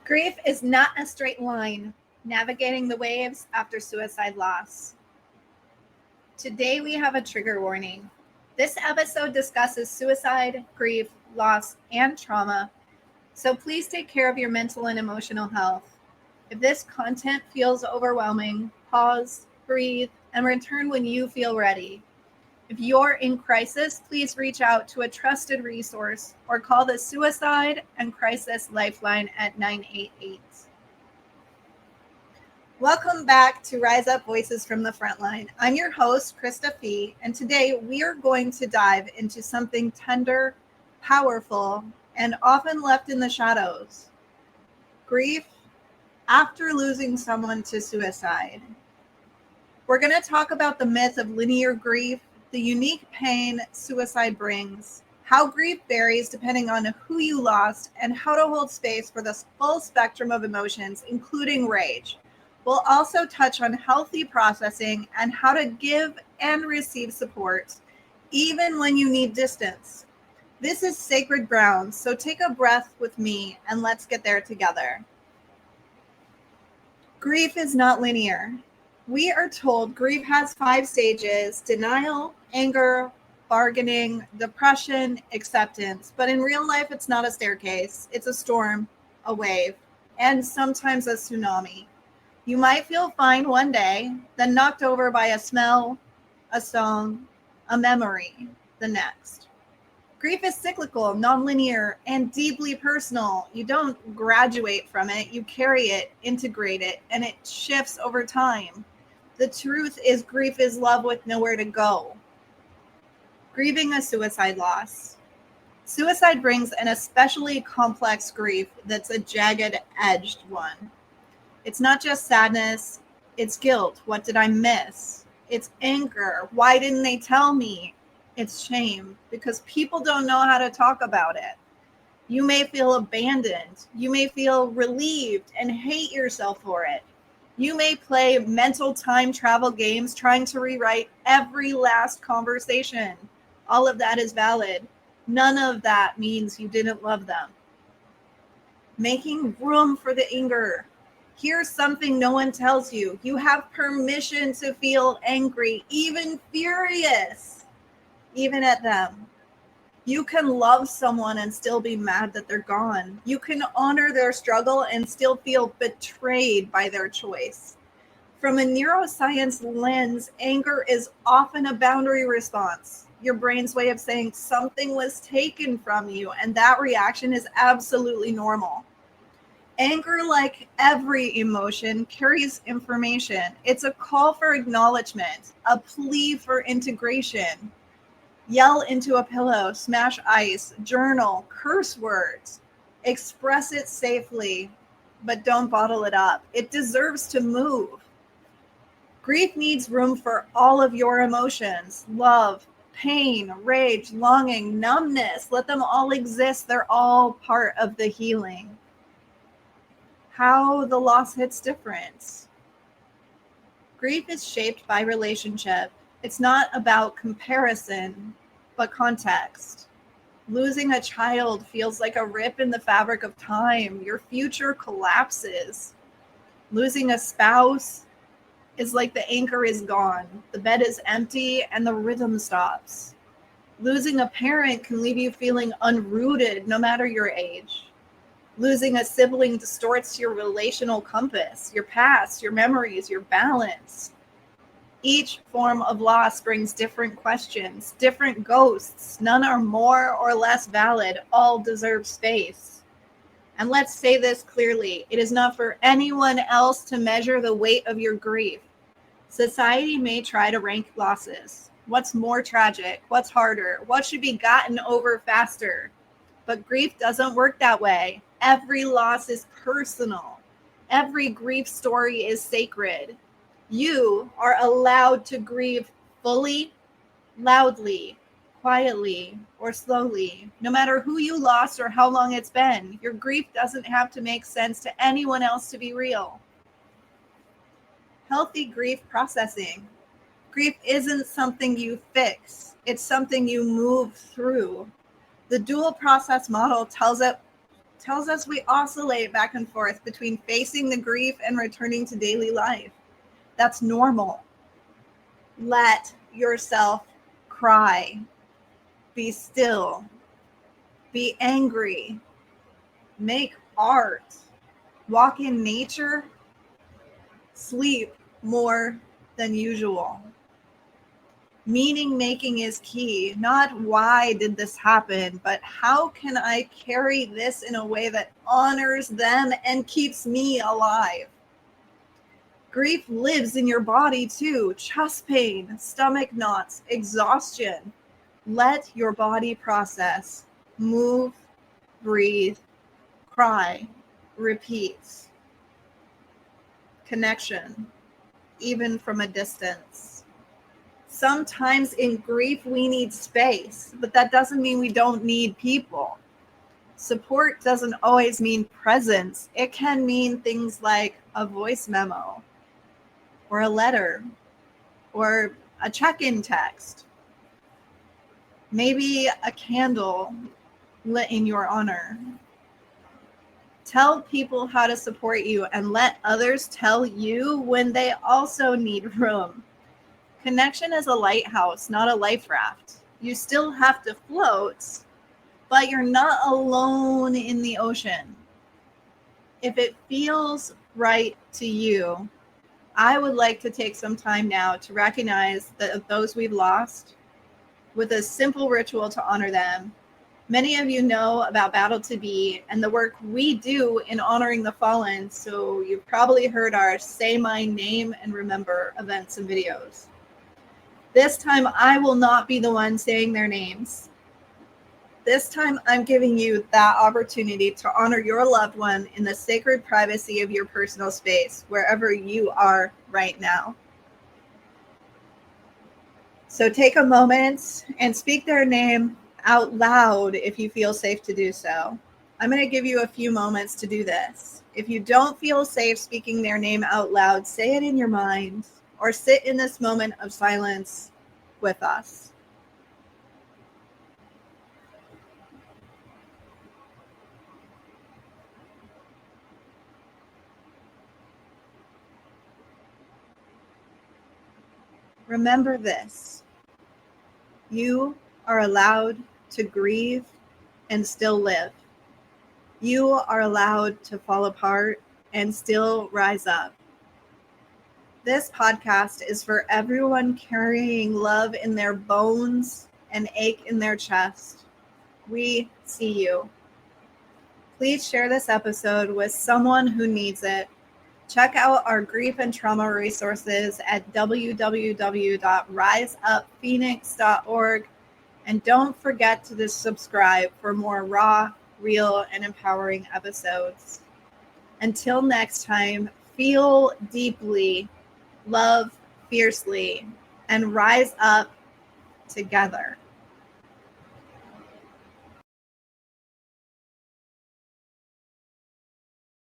Grief is not a straight line, navigating the waves after suicide loss. Today we have a trigger warning. This episode discusses suicide, grief, loss, and trauma, so please take care of your mental and emotional health. If this content feels overwhelming, pause, breathe, and return when you feel ready. If you're in crisis, please reach out to a trusted resource or call the Suicide and Crisis Lifeline at 988. Welcome back to Rise Up Voices from the Frontline. I'm your host, Krista Fee, and today we are going to dive into something tender, powerful, and often left in the shadows: grief after losing someone to suicide. We're going to talk about the myth of linear grief, the unique pain suicide brings, how grief varies depending on who you lost, and how to hold space for the full spectrum of emotions, including rage. We'll also touch on healthy processing and how to give and receive support, even when you need distance. This is sacred ground, so take a breath with me and let's get there together. Grief is not linear. We are told grief has 5 stages: denial, anger, bargaining, depression, acceptance. But in real life, it's not a staircase. It's a storm, a wave, and sometimes a tsunami. You might feel fine one day, then knocked over by a smell, a song, a memory the next. Grief is cyclical, nonlinear, and deeply personal. You don't graduate from it. You carry it, integrate it, and it shifts over time. The truth is, grief is love with nowhere to go. Grieving a suicide loss. Suicide brings an especially complex grief that's a jagged-edged one. It's not just sadness, it's guilt. What did I miss? It's anger. Why didn't they tell me? It's shame, because people don't know how to talk about it. You may feel abandoned. You may feel relieved and hate yourself for it. You may play mental time travel games trying to rewrite every last conversation. All of that is valid. None of that means you didn't love them. Making room for the anger. Here's something no one tells you. You have permission to feel angry, even furious, even at them. You can love someone and still be mad that they're gone. You can honor their struggle and still feel betrayed by their choice. From a neuroscience lens, anger is often a boundary response. Your brain's way of saying something was taken from you, and that reaction is absolutely normal. Anger, like every emotion, carries information. It's a call for acknowledgement, a plea for integration. Yell into a pillow, smash ice, journal, curse words. Express it safely, but don't bottle it up. It deserves to move. Grief needs room for all of your emotions: love, pain, rage, longing, numbness. Let them all exist. They're all part of the healing. How the loss hits different. Grief is shaped by relationship. It's not about comparison, but context. Losing a child feels like a rip in the fabric of time. Your future collapses. Losing a spouse is like the anchor is gone. The bed is empty and the rhythm stops. Losing a parent can leave you feeling unrooted no matter your age. Losing a sibling distorts your relational compass, your past, your memories, your balance. Each form of loss brings different questions, different ghosts. None are more or less valid. All deserve space. And let's say this clearly: it is not for anyone else to measure the weight of your grief. Society may try to rank losses. What's more tragic? What's harder? What should be gotten over faster? But grief doesn't work that way. Every loss is personal. Every grief story is sacred. You are allowed to grieve fully, loudly, quietly, or slowly. No matter who you lost or how long it's been, your grief doesn't have to make sense to anyone else to be real. Healthy grief processing. Grief isn't something you fix. It's something you move through. The dual process model tells tells us we oscillate back and forth between facing the grief and returning to daily life. That's normal. Let yourself cry. Be still. Be angry. Make art. Walk in nature. Sleep more than usual. Meaning making is key. Not why did this happen, but how can I carry this in a way that honors them and keeps me alive? Grief lives in your body too. Chest pain, stomach knots, exhaustion. Let your body process. Move, breathe, cry, repeat. Connection, even from a distance. Sometimes in grief, we need space, but that doesn't mean we don't need people. Support doesn't always mean presence. It can mean things like a voice memo, or a letter, or a check-in text. Maybe a candle lit in your honor. Tell people how to support you and let others tell you when they also need room. Connection is a lighthouse, not a life raft. You still have to float, but you're not alone in the ocean. If it feels right to you, I would like to take some time now to recognize those we've lost with a simple ritual to honor them. Many of you know about Battle to Be and the work we do in honoring the fallen, so you've probably heard our Say My Name and Remember events and videos. This time, I will not be the one saying their names. This time, I'm giving you that opportunity to honor your loved one in the sacred privacy of your personal space, wherever you are right now. So take a moment and speak their name out loud if you feel safe to do so. I'm going to give you a few moments to do this. If you don't feel safe speaking their name out loud, say it in your mind or sit in this moment of silence with us. Remember this. You are allowed to grieve and still live. You are allowed to fall apart and still rise up. This podcast is for everyone carrying love in their bones and ache in their chest. We see you. Please share this episode with someone who needs it. Check out our grief and trauma resources at www.riseuphoenix.org. And don't forget to subscribe for more raw, real, and empowering episodes. Until next time, feel deeply, love fiercely, and rise up together.